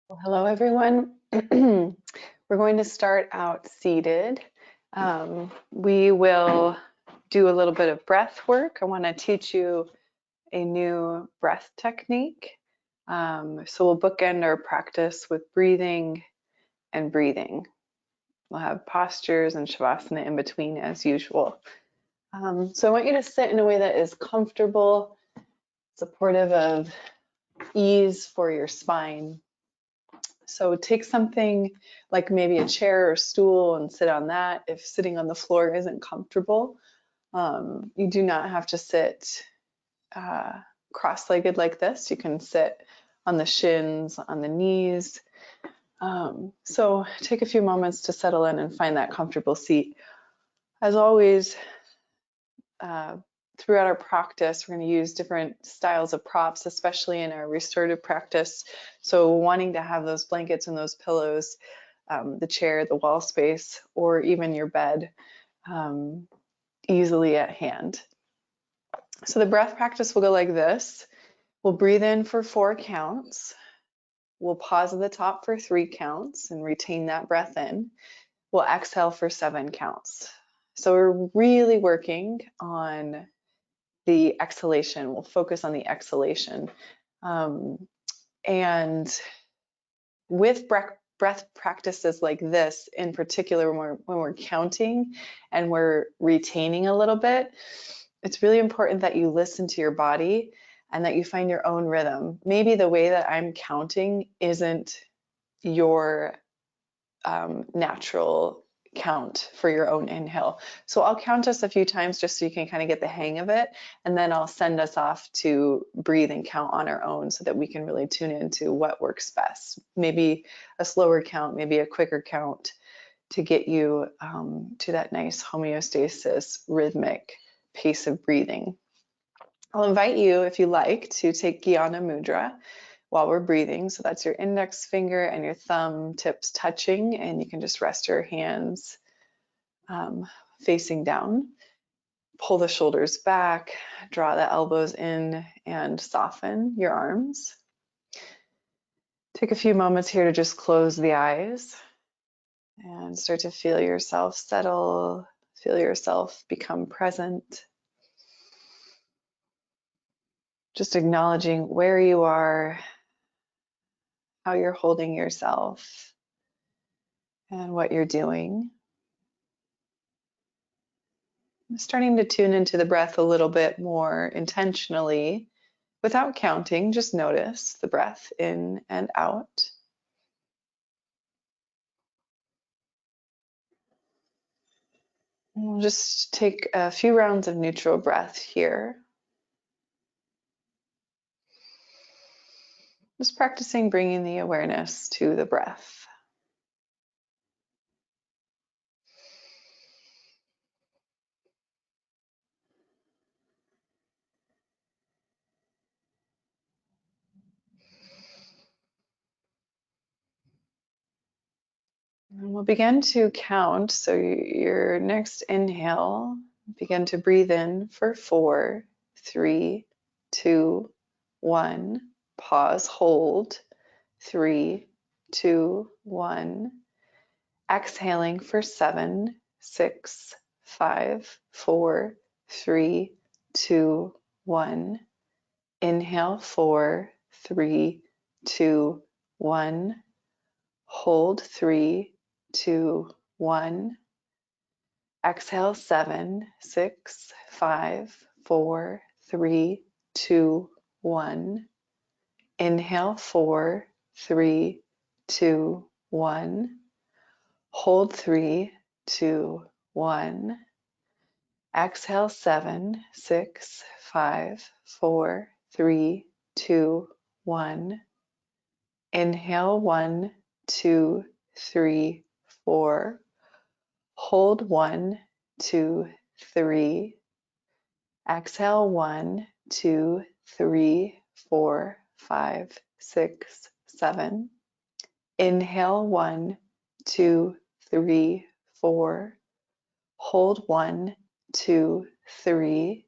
Well, hello, everyone. We're going to start out seated. We will do a little bit of breath work. I want to teach you a new breath technique. So we'll bookend our practice with breathing and breathing. We'll have postures and Shavasana in between as usual. So I want you to sit in a way that is comfortable, supportive of ease for your spine. So take something like maybe a chair or stool and sit on that if sitting on the floor isn't comfortable. You do not have to sit cross-legged like this. You can sit on the shins, on the knees. So take a few moments to settle in and find that comfortable seat. As always, throughout our practice, we're going to use different styles of props, especially in our restorative practice. So wanting to have those blankets and those pillows, the chair, the wall space, or even your bed easily at hand. So the breath practice will go like this. We'll breathe in for 4 counts. We'll pause at the top for 3 counts and retain that breath in. We'll exhale for 7 counts. So we're really working on the exhalation. We'll focus on the exhalation. And with breath practices like this, in particular, when we're counting and we're retaining a little bit, it's really important that you listen to your body and that you find your own rhythm. Maybe the way that I'm counting isn't your natural count for your own inhale. So I'll count us a few times just so you can kind of get the hang of it, and then I'll send us off to breathe and count on our own so that we can really tune into what works best. Maybe a slower count, maybe a quicker count to get you to that nice homeostasis, rhythmic pace of breathing. I'll invite you, if you like, to take Guiana Mudra while we're breathing. So that's your index finger and your thumb tips touching, and you can just rest your hands facing down. Pull the shoulders back, draw the elbows in, and soften your arms. Take a few moments here to just close the eyes and start to feel yourself settle, feel yourself become present. Just acknowledging where you are, how you're holding yourself, and what you're doing. Starting to tune into the breath a little bit more intentionally without counting. Just notice the breath in and out. And we'll just take a few rounds of neutral breath here. Just practicing bringing the awareness to the breath. And we'll begin to count. So your next inhale, begin to breathe in for 4, 3, 2, 1. Pause, hold. 3, 2, 1. Exhaling for 7, 6, 5, 4, 3, 2, 1. Inhale 4, 3, 2, 1. Hold 3, 2, 1. Exhale 7, 6, 5, 4, 3, 2, 1. Inhale 4, 3, 2, 1. Hold 3, 2, 1. Exhale 7, 6, 5, 4, 3, 2, 1. Inhale 1, 2, 3, 4. Hold 1, 2, 3. Exhale 1, 2, 3, 4, 5, 6, 7. Inhale 1, 2, 3, 4. Hold 1, 2, 3.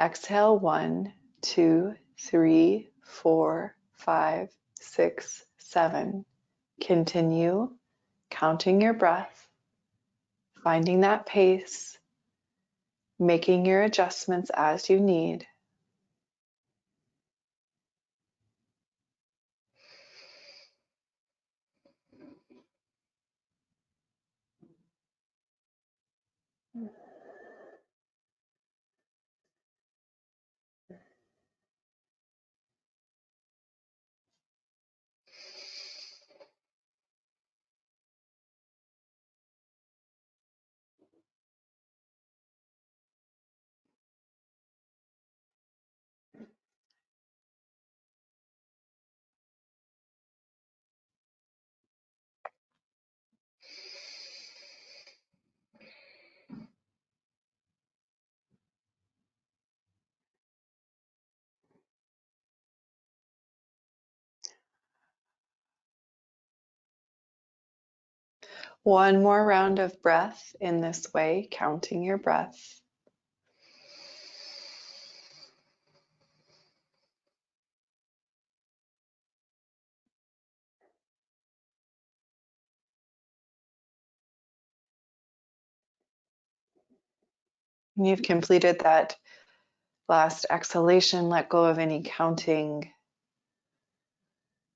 Exhale 1, 2, 3, 4, 5, 6, 7. Continue counting your breath, finding that pace, making your adjustments as you need. One more round of breath in this way, counting your breath. When you've completed that last exhalation, let go of any counting.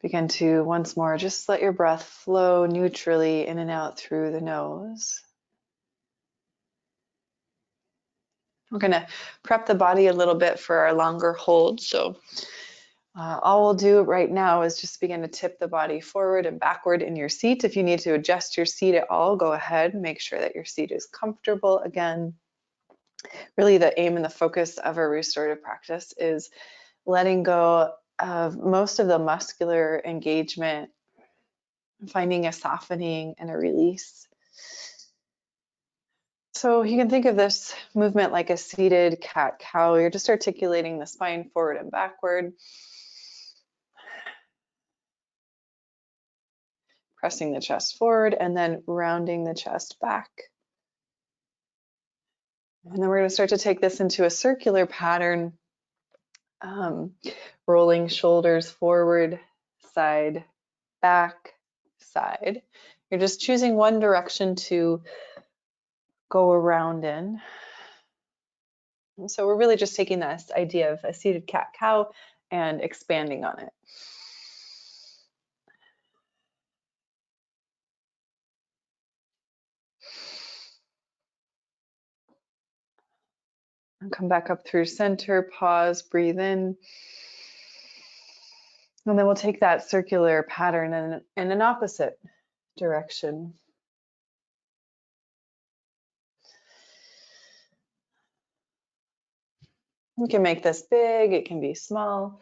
Begin to once more just let your breath flow neutrally in and out through the nose. We're going to prep the body a little bit for our longer hold. So all we'll do right now is just begin to tip the body forward and backward in your seat. If you need to adjust your seat at all, go ahead. Make sure that your seat is comfortable again. Really, the aim and the focus of a restorative practice is letting go of most of the muscular engagement, finding a softening and a release. So you can think of this movement like a seated cat-cow. You're just articulating the spine forward and backward, pressing the chest forward, and then rounding the chest back. And then we're going to start to take this into a circular pattern, rolling shoulders forward, side, back, side. You're just choosing one direction to go around in. And so we're really just taking this idea of a seated cat-cow and expanding on it. And come back up through center, pause, breathe in. And then we'll take that circular pattern in an opposite direction. You can make this big, it can be small,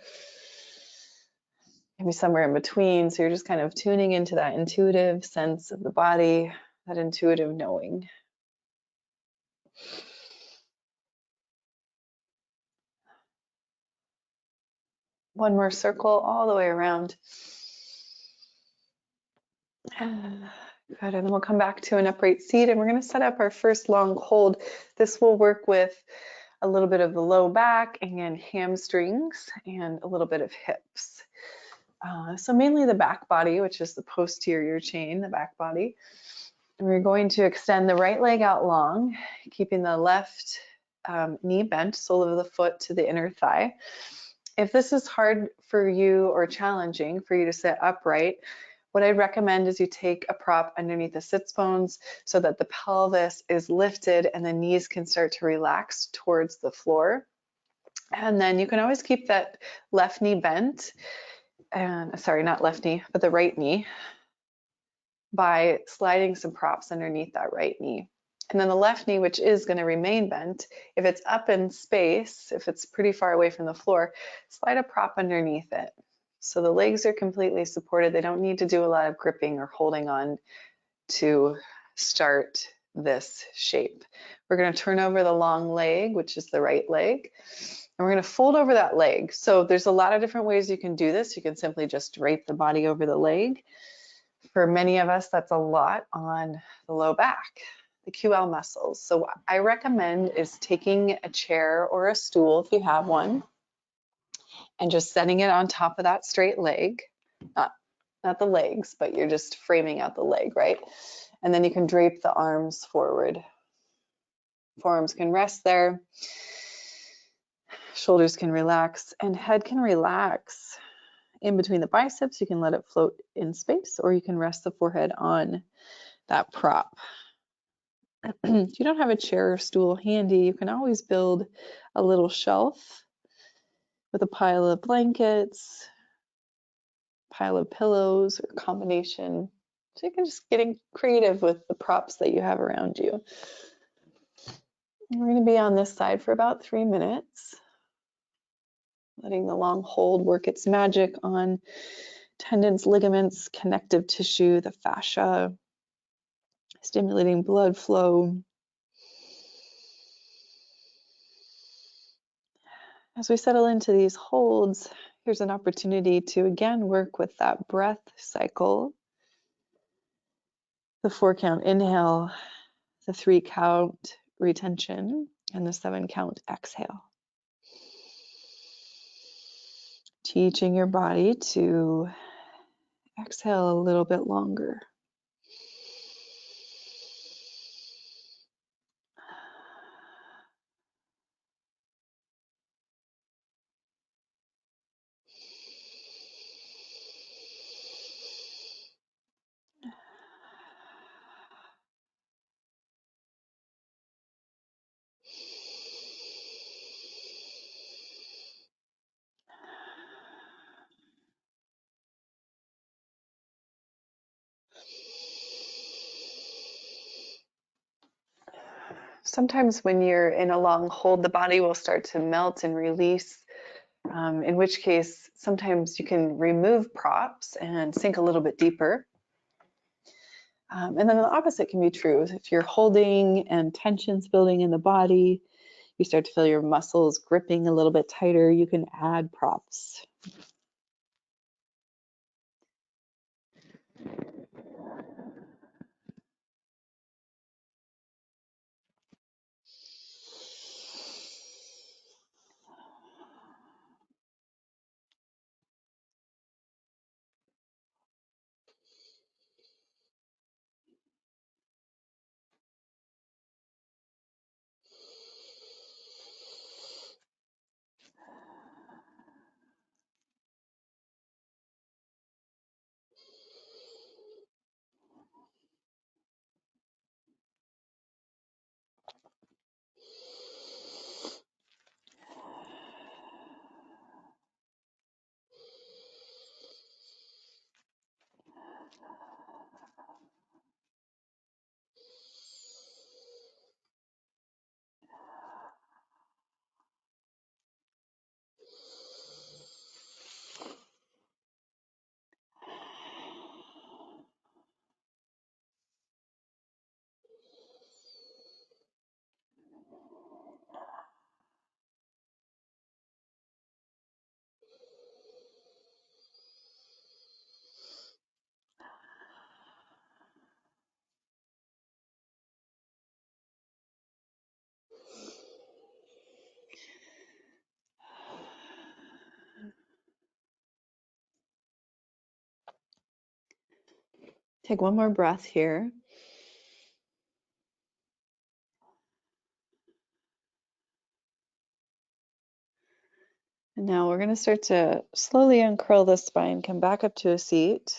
it can be somewhere in between. So you're just kind of tuning into that intuitive sense of the body, that intuitive knowing. One more circle all the way around. Good, and then we'll come back to an upright seat and we're going to set up our first long hold. This will work with a little bit of the low back and hamstrings and a little bit of hips. So mainly the back body, which is the posterior chain, the back body. And we're going to extend the right leg out long, keeping the left knee bent, sole of the foot to the inner thigh. If this is hard for you or challenging for you to sit upright, what I'd recommend is you take a prop underneath the sits bones so that the pelvis is lifted and the knees can start to relax towards the floor. And then you can always keep that left knee bent, and sorry, not left knee, but the right knee, by sliding some props underneath that right knee. And then the left knee, which is going to remain bent, if it's up in space, if it's pretty far away from the floor, slide a prop underneath it. So the legs are completely supported. They don't need to do a lot of gripping or holding on to start this shape. We're going to turn over the long leg, which is the right leg, and we're going to fold over that leg. So there's a lot of different ways you can do this. You can simply just drape the body over the leg. For many of us, that's a lot on the low back, the QL muscles. So what I recommend is taking a chair or a stool if you have one and just setting it on top of that straight leg. not the legs, but you're just framing out the leg, right? And then you can drape the arms forward. Forearms can rest there. Shoulders can relax, and head can relax. In between the biceps, you can let it float in space, or you can rest the forehead on that prop. If you don't have a chair or stool handy, you can always build a little shelf with a pile of blankets, pile of pillows, or combination. So you can just get creative with the props that you have around you. We're going to be on this side for about 3 minutes, letting the long hold work its magic on tendons, ligaments, connective tissue, the fascia, stimulating blood flow. As we settle into these holds, here's an opportunity to again work with that breath cycle. The 4-count inhale, the 3-count retention, and the 7-count exhale. Teaching your body to exhale a little bit longer. Sometimes when you're in a long hold, the body will start to melt and release, in which case sometimes you can remove props and sink a little bit deeper. And then the opposite can be true. If you're holding and tension's building in the body, you start to feel your muscles gripping a little bit tighter, you can add props. Take one more breath here. And now we're going to start to slowly uncurl the spine, come back up to a seat.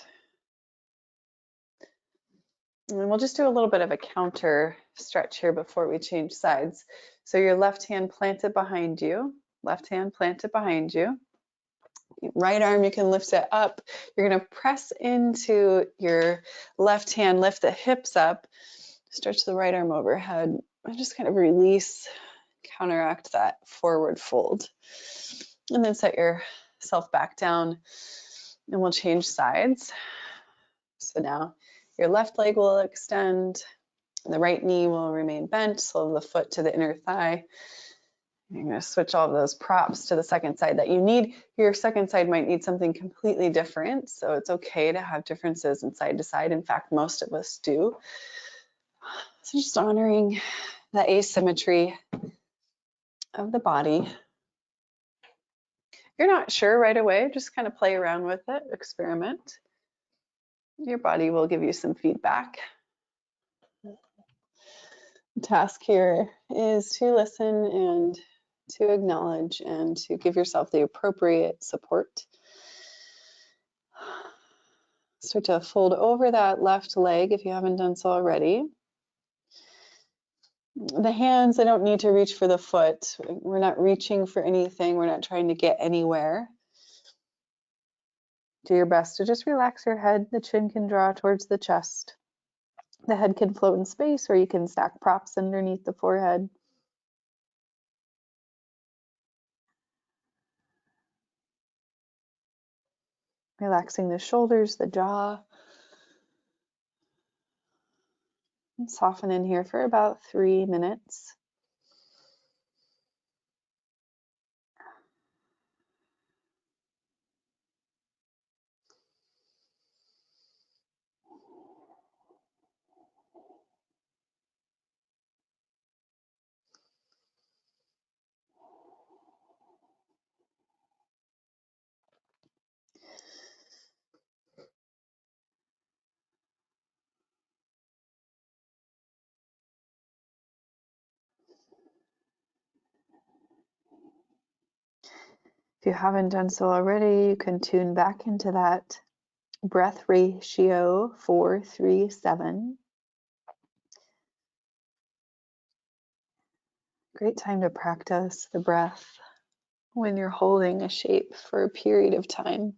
And then we'll just do a little bit of a counter stretch here before we change sides. So your left hand planted behind you, left hand planted behind you. Right arm, you can lift it up. You're going to press into your left hand, lift the hips up, stretch the right arm overhead, and just kind of release, counteract that forward fold. And then set yourself back down, and we'll change sides. So now your left leg will extend, the right knee will remain bent, so the foot to the inner thigh. You're going to switch all of those props to the second side that you need. Your second side might need something completely different, so it's okay to have differences in side to side. In fact, most of us do. So just honoring the asymmetry of the body. you're not sure right away, just kind of play around with it, experiment. Your body will give you some feedback. The task here is to listen and to acknowledge and to give yourself the appropriate support. Start to fold over that left leg if you haven't done so already. The hands, they don't need to reach for the foot. We're not reaching for anything. We're not trying to get anywhere. Do your best to just relax your head. The chin can draw towards the chest. The head can float in space, or you can stack props underneath the forehead. Relaxing the shoulders, the jaw. And soften in here for about 3 minutes. If you haven't done so already, you can tune back into that breath ratio 4-3-7. Great time to practice the breath when you're holding a shape for a period of time.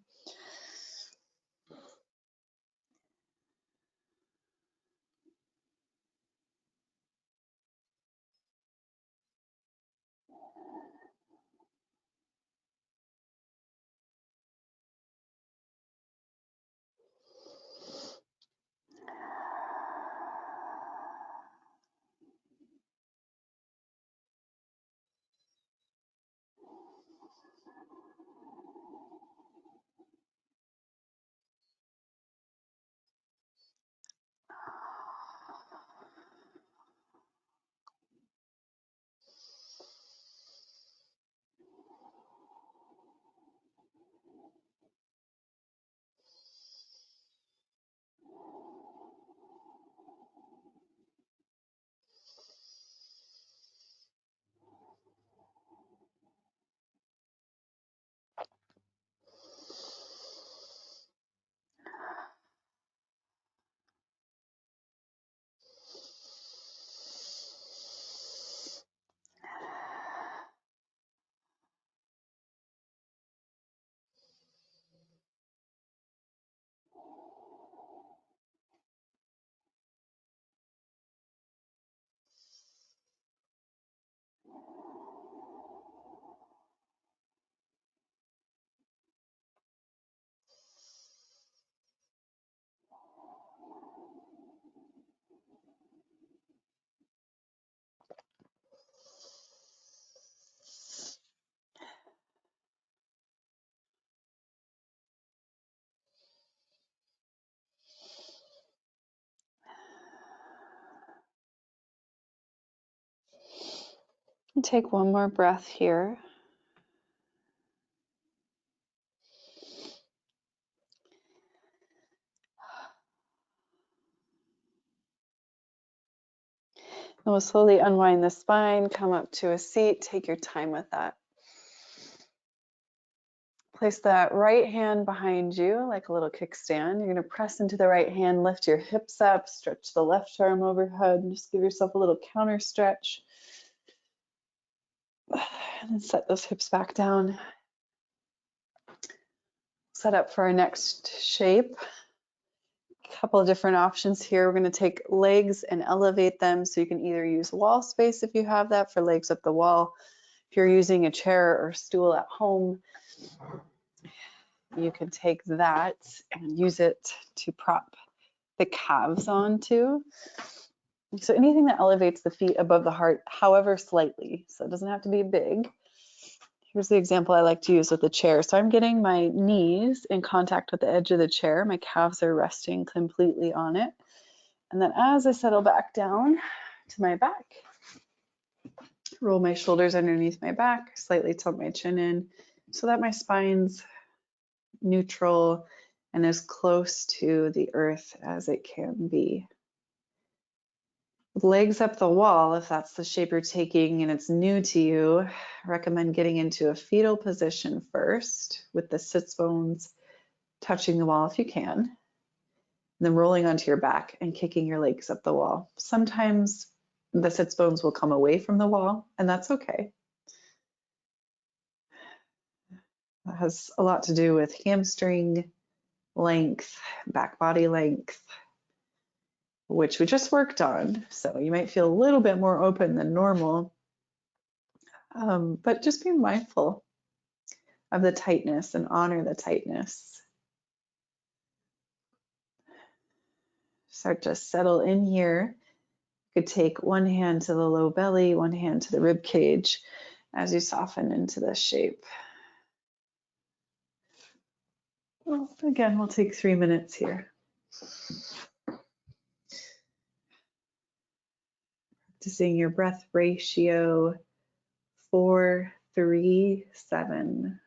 And take one more breath here. And we'll slowly unwind the spine, come up to a seat, take your time with that. Place that right hand behind you like a little kickstand. You're going to press into the right hand, lift your hips up, stretch the left arm overhead, and just give yourself a little counter stretch. And then set those hips back down. Set up for our next shape. A couple of different options here. We're going to take legs and elevate them, so you can either use wall space if you have that for legs up the wall. If you're using a chair or stool at home, you can take that and use it to prop the calves onto. So anything that elevates the feet above the heart, however slightly. So it doesn't have to be big. Here's the example I like to use with the chair. So I'm getting my knees in contact with the edge of the chair. My calves are resting completely on it. And then as I settle back down to my back, roll my shoulders underneath my back, slightly tilt my chin in, so that my spine's neutral and as close to the earth as it can be. With legs up the wall, if that's the shape you're taking and it's new to you, I recommend getting into a fetal position first with the sits bones touching the wall if you can, and then rolling onto your back and kicking your legs up the wall. Sometimes the sits bones will come away from the wall, and that's okay. That has a lot to do with hamstring length, back body length, which we just worked on. So you might feel a little bit more open than normal, but just be mindful of the tightness and honor the tightness. Start to settle in here. You could take one hand to the low belly, one hand to the rib cage as you soften into this shape. Well, again, we'll take 3 minutes here. Practicing your breath ratio 4, 3, 7.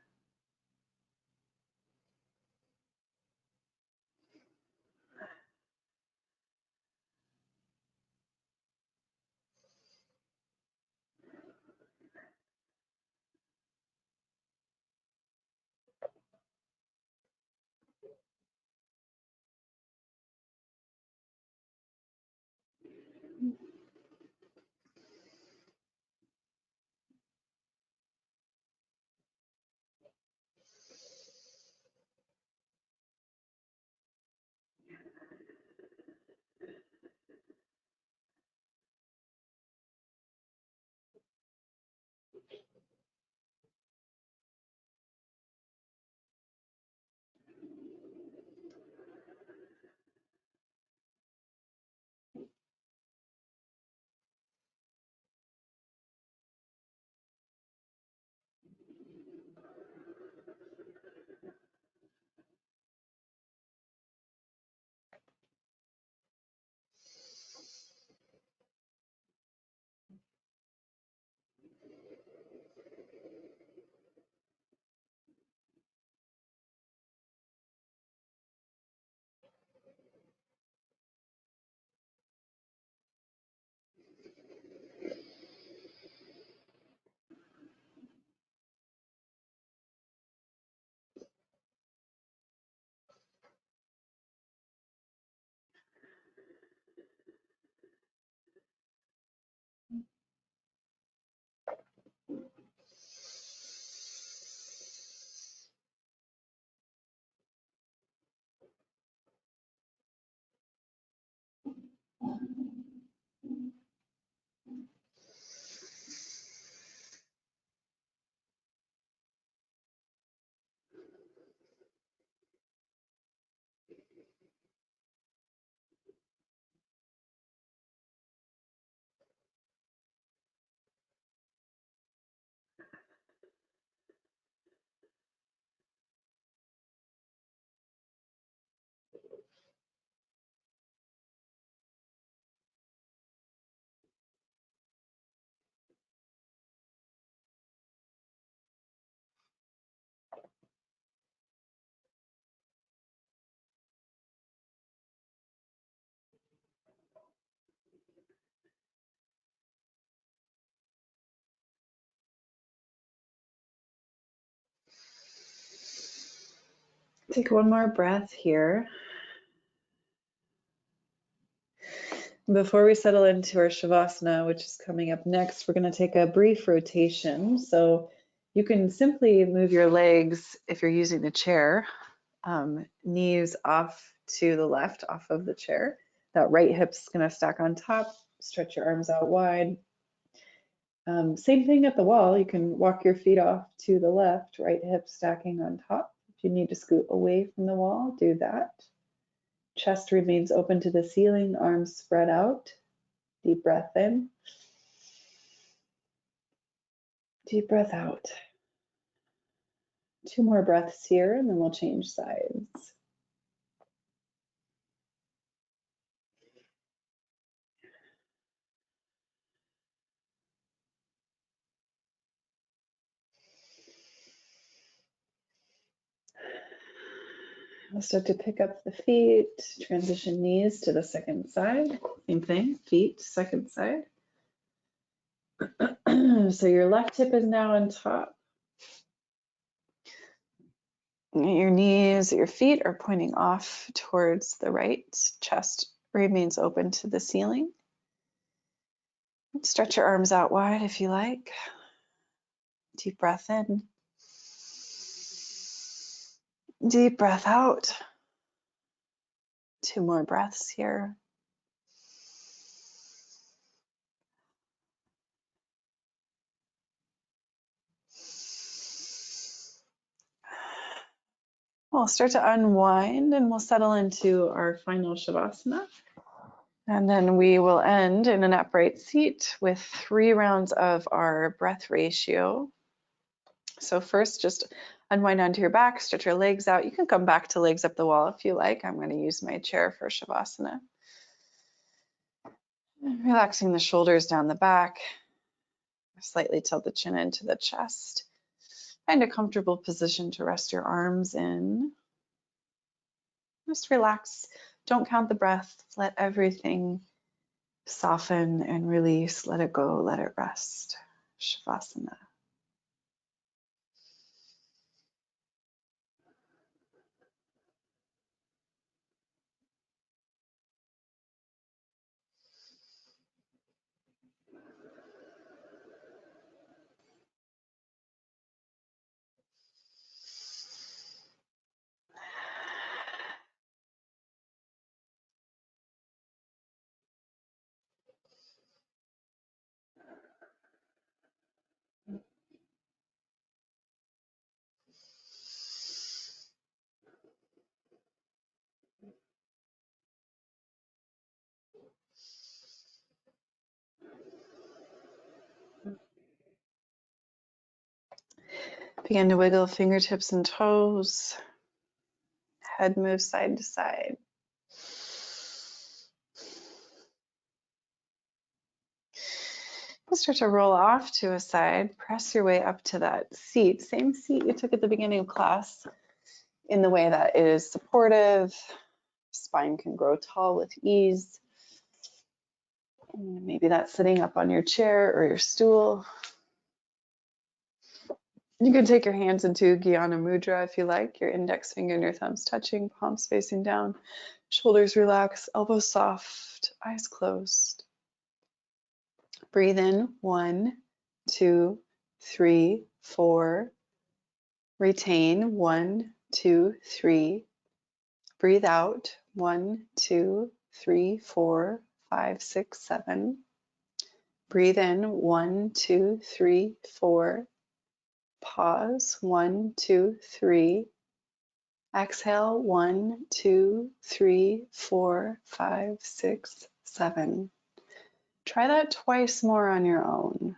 Take one more breath here. Before we settle into our Shavasana, which is coming up next, we're going to take a brief rotation. So you can simply move your legs, if you're using the chair, knees off to the left, off of the chair. That right hip's going to stack on top. Stretch your arms out wide. Same thing at the wall. You can walk your feet off to the left, right hip stacking on top. If you need to scoot away from the wall, do that. Chest remains open to the ceiling, arms spread out. Deep breath in. Deep breath out. 2 more breaths here, and then we'll change sides. I'll start to pick up the feet, transition knees to the second side. Same thing, feet, second side. So your left hip is now on top. Your knees, your feet are pointing off towards the right. Chest remains open to the ceiling. Stretch your arms out wide if you like. Deep breath in. Deep breath out. 2 more breaths here. We'll start to unwind and we'll settle into our final Shavasana. And then we will end in an upright seat with 3 rounds of our breath ratio. So first, just unwind onto your back, stretch your legs out. You can come back to legs up the wall if you like. I'm going to use my chair for Shavasana. Relaxing the shoulders down the back. Slightly tilt the chin into the chest. Find a comfortable position to rest your arms in. Just relax. Don't count the breath. Let everything soften and release. Let it go. Let it rest. Shavasana. Begin to wiggle fingertips and toes. Head moves side to side. We'll start to roll off to a side. Press your way up to that seat. Same seat you took at the beginning of class in the way that it is supportive. Spine can grow tall with ease. And maybe that's sitting up on your chair or your stool. You can take your hands into Guiana Mudra if you like, your index finger and your thumbs touching, palms facing down, shoulders relaxed, elbows soft, eyes closed. Breathe in, 1, 2, 3, 4. Retain, 1, 2, 3. Breathe out, 1, 2, 3, 4, 5, 6, 7. Breathe in, 1, 2, 3, 4. Pause, 1, 2, 3. Exhale, 1, 2, 3, 4, 5, 6, 7. Try that twice more on your own.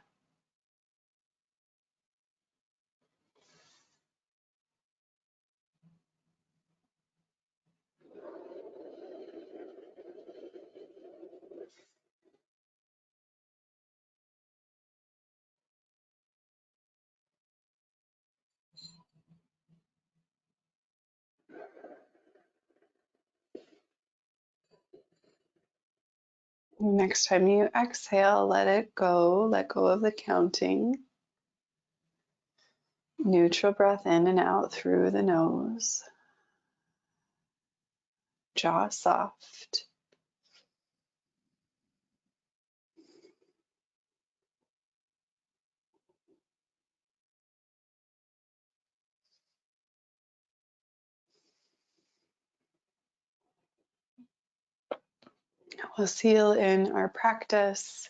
Next time you exhale, let it go. Let go of the counting. Neutral breath in and out through the nose. Jaw soft. We'll seal in our practice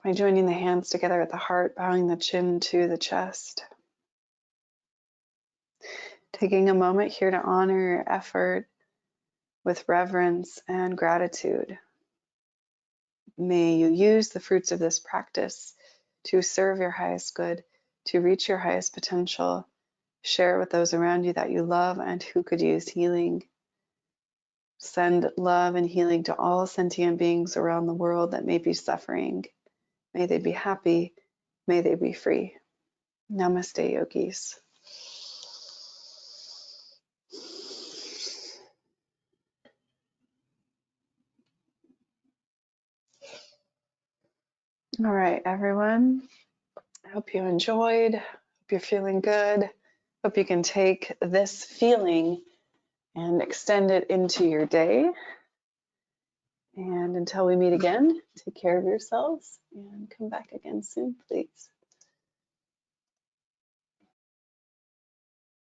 by joining the hands together at the heart, bowing the chin to the chest. Taking a moment here to honor your effort with reverence and gratitude. May you use the fruits of this practice to serve your highest good, to reach your highest potential, share with those around you that you love and who could use healing. Send love and healing to all sentient beings around the world that may be suffering. May they be happy. May they be free. Namaste, yogis. All right, everyone. I hope you enjoyed. Hope you're feeling good. Hope you can take this feeling and extend it into your day. And until we meet again, take care of yourselves and come back again soon, please.